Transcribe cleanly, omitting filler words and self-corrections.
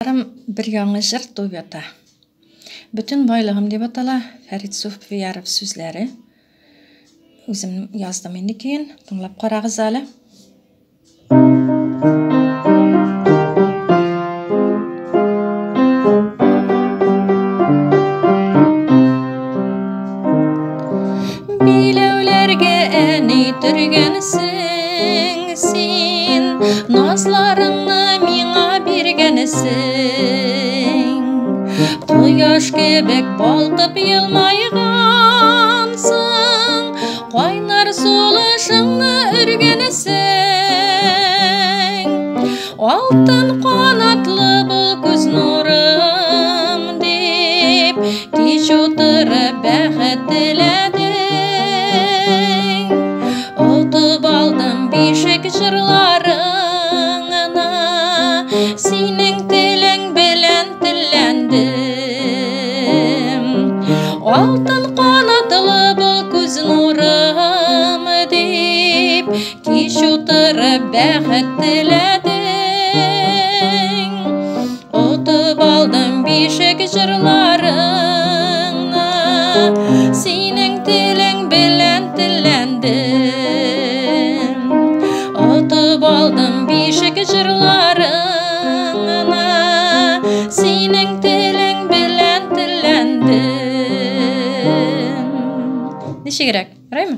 Bir yanı jыр Dobiyata. Bütün baylığım деп атала Фәрит Суфияров сөзләре. Үзем яздым инде кейін, тыңлап карагыз әле. Билеуләргә әни төргәнсең син, назларыңны миңа биргәнсең. Кояш кебек балкып елмайгансың, кайнар сулышыңны өргәнсең. Алтын канатлы бул күз нурым дип, кич утырып бәхет теләдең. Отып алдым бишек җырларыңны, синең телең белән телләндем. Алтын канатлы бул күз нурым дип, кич утырып бәхет теләдең. Отып алдым бишек җырларыңны, синең телең белән телләндем. Отып алдым бишек җырларыңны, синең телең белән телләндем. Ничегрәк, яраймы?